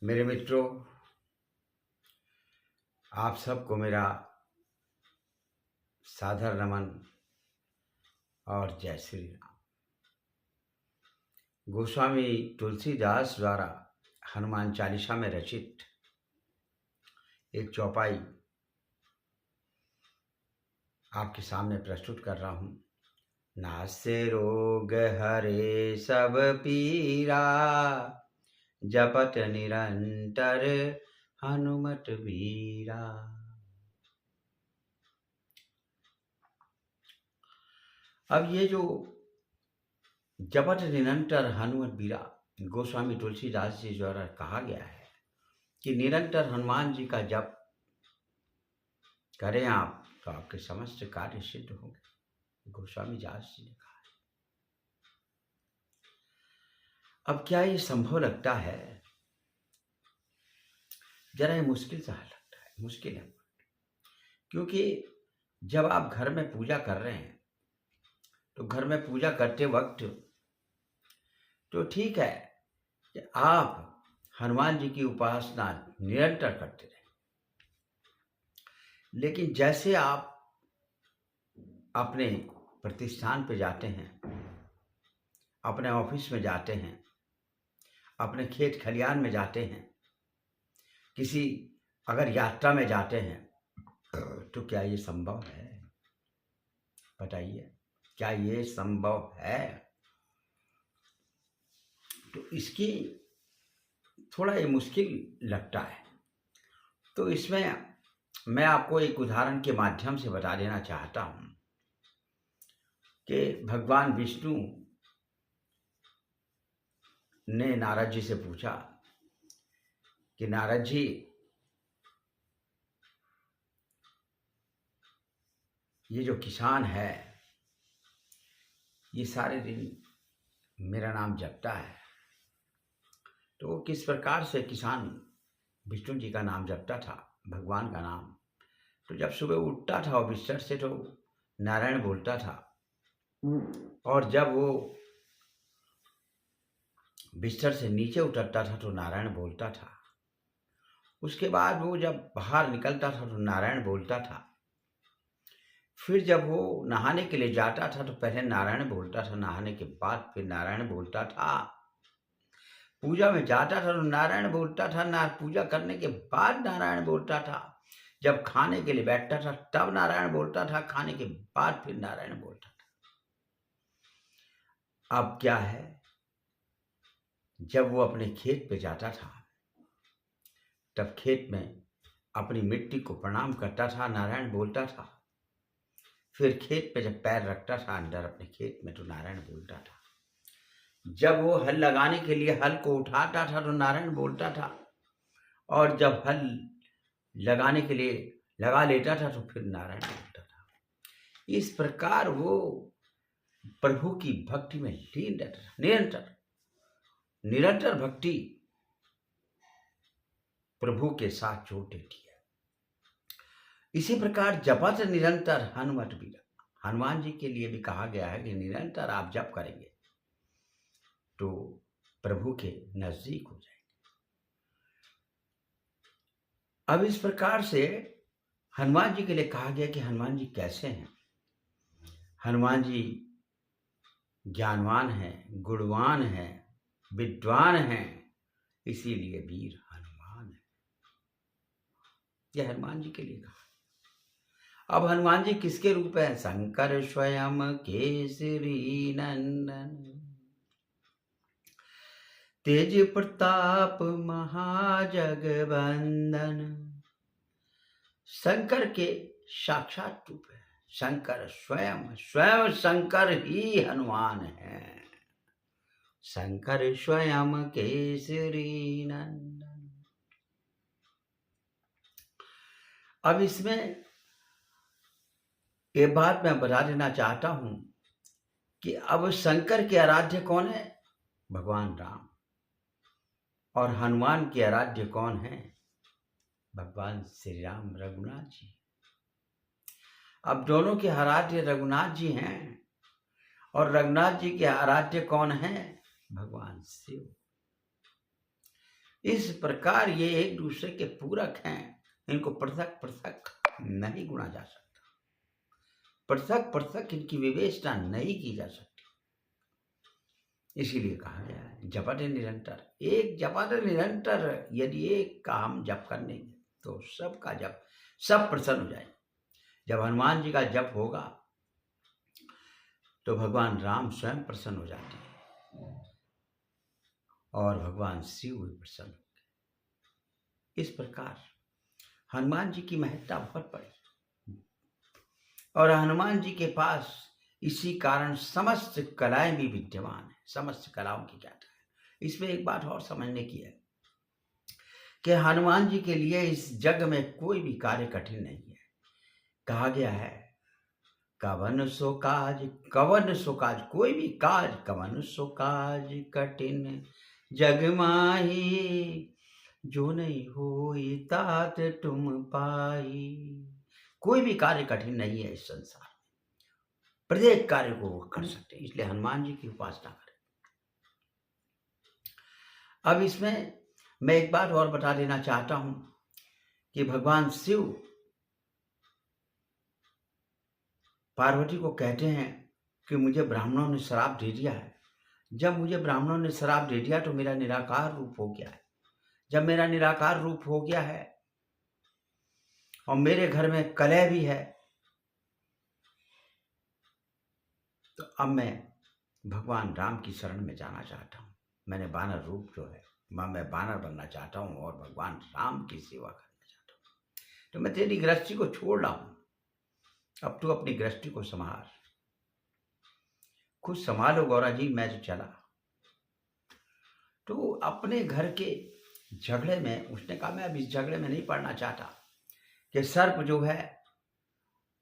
मेरे मित्रों, आप सबको मेरा सादर नमन और जय श्री राम। गोस्वामी तुलसीदास द्वारा हनुमान चालीसा में रचित एक चौपाई आपके सामने प्रस्तुत कर रहा हूँ। नासे रोग हरे सब पीरा, जपत निरंतर हनुमत वीरा। अब ये जो जपत निरंतर हनुमत वीरा गोस्वामी तुलसीदास जी द्वारा कहा गया है कि निरंतर हनुमान जी का जप करें आप तो आपके समस्त कार्य सिद्ध होंगे। गोस्वामी दास जी ने कहा है। अब क्या ये संभव लगता है? जरा ये मुश्किल सा लगता है, मुश्किल है, क्योंकि जब आप घर में पूजा कर रहे हैं तो घर में पूजा करते वक्त तो ठीक है कि आप हनुमान जी की उपासना निरंतर करते रहें, लेकिन जैसे आप अपने प्रतिष्ठान पे जाते हैं, अपने ऑफिस में जाते हैं, अपने खेत खलियान में जाते हैं, किसी अगर यात्रा में जाते हैं तो क्या ये संभव है? बताइए, क्या ये संभव है? तो इसकी थोड़ा ये मुश्किल लगता है। तो इसमें मैं आपको एक उदाहरण के माध्यम से बता देना चाहता हूं कि भगवान विष्णु ने नारद जी से पूछा कि नारद जी, ये जो किसान है ये सारे दिन मेरा नाम जपता है, तो वो किस प्रकार से किसान विष्णु जी का नाम जपता था, भगवान का नाम। तो जब सुबह उठता था और बिस्तर से तो नारायण बोलता था, और जब वो बिस्तर से नीचे उतरता था तो नारायण बोलता था। उसके बाद वो जब बाहर निकलता था तो नारायण बोलता था। फिर जब वो नहाने के लिए जाता था तो पहले नारायण बोलता था, नहाने के बाद फिर नारायण बोलता था। पूजा में जाता था तो नारायण बोलता था, ना पूजा करने के बाद नारायण बोलता था। जब खाने के लिए बैठता था तब नारायण बोलता था, खाने के बाद फिर नारायण बोलता था। अब क्या है, जब वो अपने खेत पे जाता था तब खेत में अपनी मिट्टी को प्रणाम करता था, नारायण बोलता था। फिर खेत पे जब पैर रखता था अंदर अपने खेत में तो नारायण बोलता था। जब वो हल लगाने के लिए हल को उठाता था तो नारायण बोलता था, और जब हल लगाने के लिए लगा लेता था तो फिर नारायण बोलता था। इस प्रकार वो प्रभु की भक्ति में लीन रहता था, निरंतर भक्ति प्रभु के साथ जोड़ देती है। इसी प्रकार जपत निरंतर हनुमत वीरा, हनुमान जी के लिए भी कहा गया है कि निरंतर आप जप करेंगे तो प्रभु के नजदीक हो जाएंगे। अब इस प्रकार से हनुमान जी के लिए कहा गया कि हनुमान जी कैसे हैं? हनुमान जी ज्ञानवान हैं, गुणवान हैं, विद्वान हैं, इसीलिए वीर हनुमान है। यह हनुमान जी के लिए कहा। अब हनुमान जी किसके रूप हैं? शंकर स्वयं केसरी नंदन, तेज प्रताप महाजगवंदन। शंकर के साक्षात रूप है। शंकर स्वयं शंकर ही हनुमान है। शंकर स्वयं केसरी नंदन। अब इसमें ये बात मैं बता देना चाहता हूं कि अब शंकर के आराध्य कौन है? भगवान राम। और हनुमान के आराध्य कौन है? भगवान श्री राम, रघुनाथ जी। अब दोनों के आराध्य रघुनाथ जी हैं, और रघुनाथ जी के आराध्य कौन है? भगवान शिव। इस प्रकार ये एक दूसरे के पूरक हैं, इनको पृथक पृथक नहीं गुना जा सकता, पृथक पृथक इनकी विवेचना नहीं की जा सकती। इसीलिए कहा गया है जपट निरंतर। एक जपट निरंतर यदि एक का हम जप कर लेंगे तो सबका जप सब प्रसन्न हो जाएंगे। जब हनुमान जी का जप होगा तो भगवान राम स्वयं प्रसन्न हो जाते हैं और भगवान शिव भी प्रसन्न होंगे। इस प्रकार हनुमान जी की महत्ता बहुत बड़ी और हनुमान जी के पास इसी कारण समस्त कलाएं भी विद्यमान है। समस्त कलाओं की ज्ञाता है। इसमें एक बात और समझने की है कि हनुमान जी के लिए इस जग में कोई भी कार्य कठिन नहीं है। कहा गया है कवन सो काज कोई भी काज कवन सो काज कठिन जग माही जो नहीं होई तात तुम पाई। कोई भी कार्य कठिन नहीं है इस संसार में, प्रत्येक कार्य को वो कर सकते हैं। इसलिए हनुमान जी की उपासना करें। अब इसमें मैं एक बात और बता देना चाहता हूं कि भगवान शिव पार्वती को कहते हैं कि मुझे ब्राह्मणों ने श्राप दे दिया है। जब मुझे ब्राह्मणों ने श्राप दे दिया तो मेरा निराकार रूप हो गया है। जब मेरा निराकार रूप हो गया है और मेरे घर में कलह भी है तो अब मैं भगवान राम की शरण में जाना चाहता हूँ। मैंने बानर रूप जो है मैं बानर बनना चाहता हूँ और भगवान राम की सेवा करना चाहता हूँ। तो मैं तेरी गृहस्थी को छोड़ रहा हूँ, अब तू अपनी गृहस्थी को संभाल, खुद संभालो गौरा जी, मैं तो चला। तो अपने घर के झगड़े में उसने कहा मैं अब इस झगड़े में नहीं पड़ना चाहता कि सर्प जो है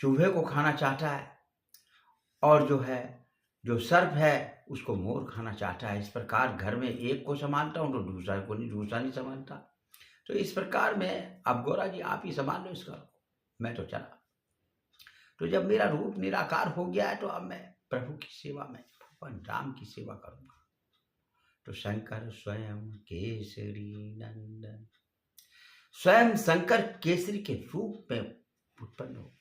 चूहे को खाना चाहता है और जो सर्प है उसको मोर खाना चाहता है। इस प्रकार घर में एक को संभालता हूँ तो दूसरा नहीं संभालता। तो इस प्रकार में अब गौरा जी आप ही संभाल लो इस घर को, मैं तो चला। तो जब मेरा रूप निराकार हो गया है तो अब मैं प्रभु की सेवा में भगवान राम की सेवा करूंगा। तो शंकर स्वयं केसरी नंदन, स्वयं शंकर केसरी के रूप में उत्पन्न हो,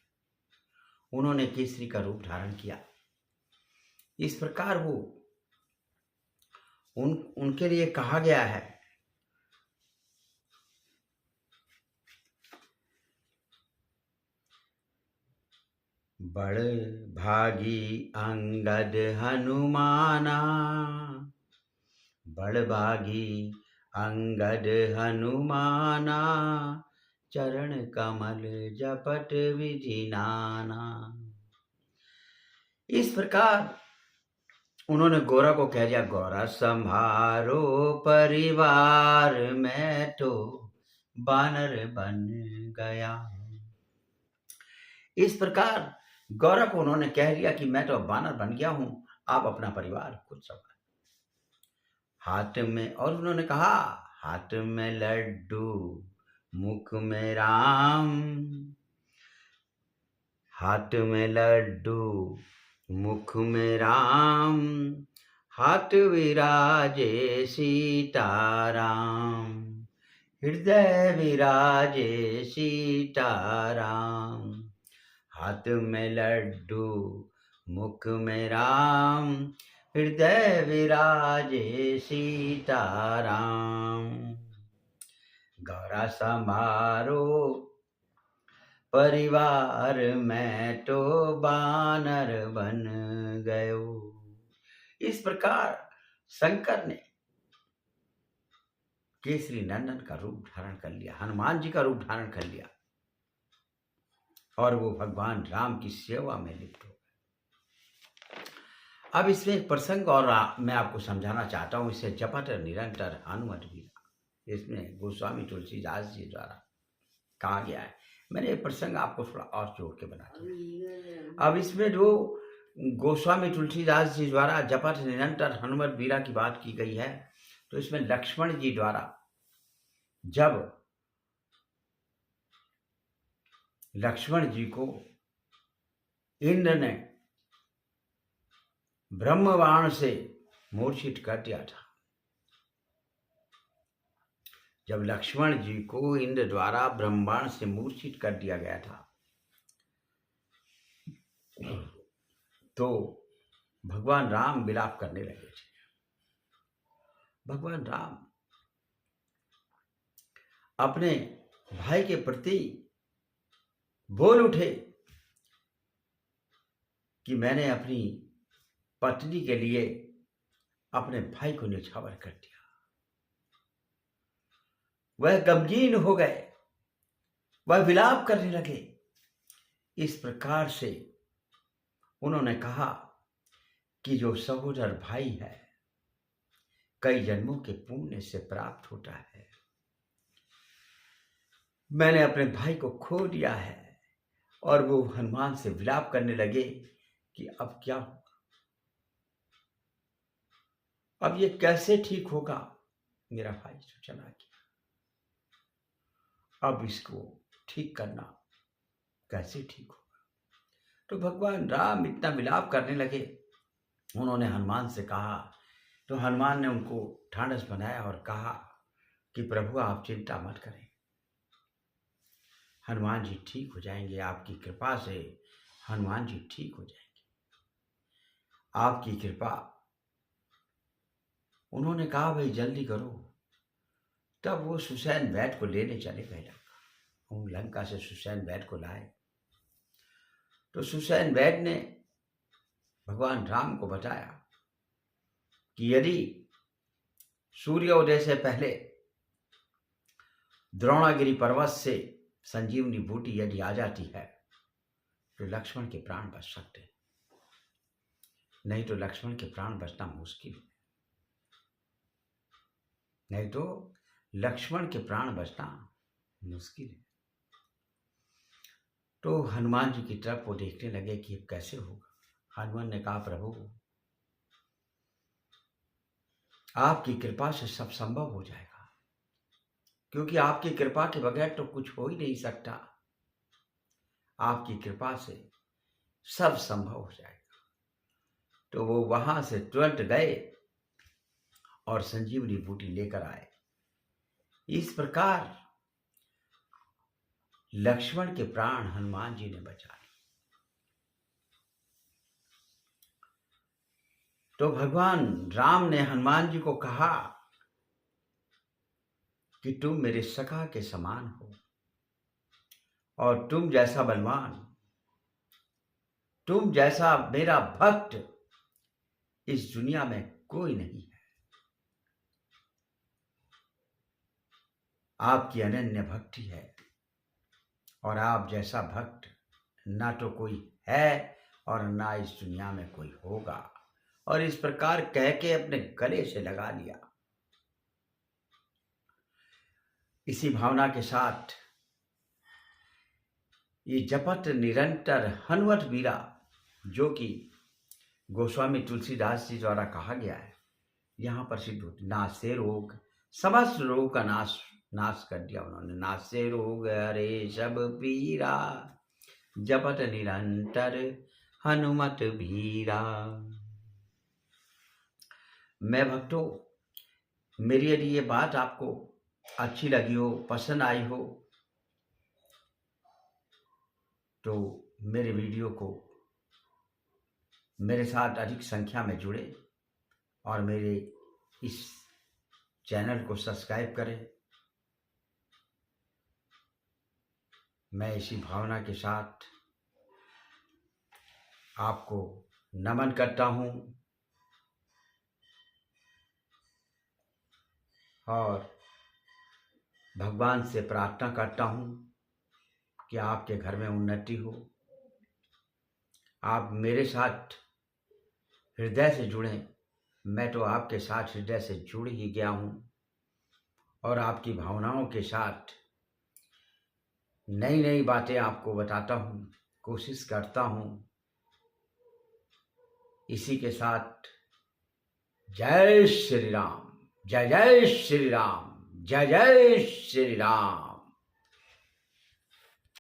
उन्होंने केसरी का रूप धारण किया। इस प्रकार वो उनके लिए कहा गया है बड़ भागी अंगद हनुमाना, बड़ भागी अंगद हनुमाना, चरण कमल जपट विधि नाना। इस प्रकार उन्होंने गौरा को कह दिया गौरा संभारो परिवार, मैं तो बानर बन गया। इस प्रकार गौरा को उन्होंने कह दिया कि मैं तो बानर बन गया हूं, आप अपना परिवार खुद संभाल। हाथ में, और उन्होंने कहा हाथ में लड्डू मुख में राम, हाथ में लड्डू मुख में राम, हाथ विराजे सीताराम, हृदय विराजे सीताराम। हाथ में लड्डू मुख में राम, हृदय विराजे सीताराम। गौरा संभारो परिवार, मैं तो बानर बन गयो। इस प्रकार शंकर ने केसरी नंदन का रूप धारण कर लिया, हनुमान जी का रूप धारण कर लिया और वो भगवान राम की सेवा में लिप्त हो गए। अब इसमें एक प्रसंग और मैं आपको समझाना चाहता हूं, इसे जपट निरंतर हनुमत वीरा, इसमें गोस्वामी तुलसीदास जी द्वारा कहा गया है। मैंने ये प्रसंग आपको थोड़ा और जोड़ के बना दिया। अब इसमें जो गोस्वामी तुलसीदास जी द्वारा जपट निरंतर हनुमत वीरा की बात की गई है, तो इसमें लक्ष्मण जी द्वारा जब लक्ष्मण जी को इंद्र ने ब्रह्मबाण से मूर्छित कर दिया था, जब लक्ष्मण जी को इंद्र द्वारा ब्रह्मांड से मूर्छित कर दिया गया था, तो भगवान राम विलाप करने लगे थे। भगवान राम अपने भाई के प्रति बोल उठे कि मैंने अपनी पत्नी के लिए अपने भाई को न्यौछावर कर दिया। वह गमगीन हो गए, वह विलाप करने लगे। इस प्रकार से उन्होंने कहा कि जो सहोदर भाई है कई जन्मों के पुण्य से प्राप्त होता है, मैंने अपने भाई को खो दिया है। और वो हनुमान से विलाप करने लगे कि अब क्या होगा, अब ये कैसे ठीक होगा, मेरा भाई तो चला गया, अब इसको ठीक करना कैसे ठीक होगा। तो भगवान राम इतना विलाप करने लगे। उन्होंने हनुमान से कहा, तो हनुमान ने उनको ढांढस बनाया और कहा कि प्रभु आप चिंता मत करें, हनुमान जी ठीक हो जाएंगे, आपकी कृपा से हनुमान जी ठीक हो जाएंगे, आपकी कृपा। उन्होंने कहा भाई जल्दी करो। तब वो सुसैन वैद को लेने चले गए लंका से सुसैन वैद को लाए। तो सुसैन वैद ने भगवान राम को बताया कि यदि सूर्योदय से पहले द्रोणागिरी पर्वत से संजीवनी बूटी यदि आ जाती है तो लक्ष्मण के प्राण बच सकते हैं, नहीं तो लक्ष्मण के प्राण बचना मुश्किल है, नहीं तो लक्ष्मण के प्राण बचना मुश्किल है। तो हनुमान जी की तरफ वो देखने लगे कि अब कैसे होगा। हनुमान ने कहा प्रभु आपकी कृपा से सब संभव हो जाएगा, क्योंकि आपकी कृपा के बगैर तो कुछ हो ही नहीं सकता, आपकी कृपा से सब संभव हो जाएगा। तो वो वहां से तुरंत गए और संजीवनी बूटी लेकर आए। इस प्रकार लक्ष्मण के प्राण हनुमान जी ने बचाए। तो भगवान राम ने हनुमान जी को कहा कि तुम मेरे सखा के समान हो और तुम जैसा बलवान, तुम जैसा मेरा भक्त इस दुनिया में कोई नहीं है। आपकी अनन्य भक्ति है और आप जैसा भक्त ना तो कोई है और ना इस दुनिया में कोई होगा। और इस प्रकार कह के अपने गले से लगा लिया। इसी भावना के साथ ये जपत निरंतर हनुमत वीरा, जो कि गोस्वामी तुलसीदास जी द्वारा कहा गया है, यहाँ पर सिद्ध होती। नासे रोग, समस्त रोग का नाश कर दिया उन्होंने। नासे रोग हरे सब पीरा, जपत निरंतर हनुमत वीरा। मैं भक्तों, मेरी यदि ये बात आपको अच्छी लगी हो, पसंद आई हो, तो मेरे वीडियो को मेरे साथ अधिक संख्या में जुड़े और मेरे इस चैनल को सब्सक्राइब करें। मैं इसी भावना के साथ आपको नमन करता हूँ और भगवान से प्रार्थना करता हूँ कि आपके घर में उन्नति हो। आप मेरे साथ हृदय से जुड़ें। मैं तो आपके साथ हृदय से जुड़ ही गया हूँ और आपकी भावनाओं के साथ नई नई बातें आपको बताता हूँ, कोशिश करता हूँ। इसी के साथ जय श्री राम, जय जय श्री राम, जय जय श्री राम।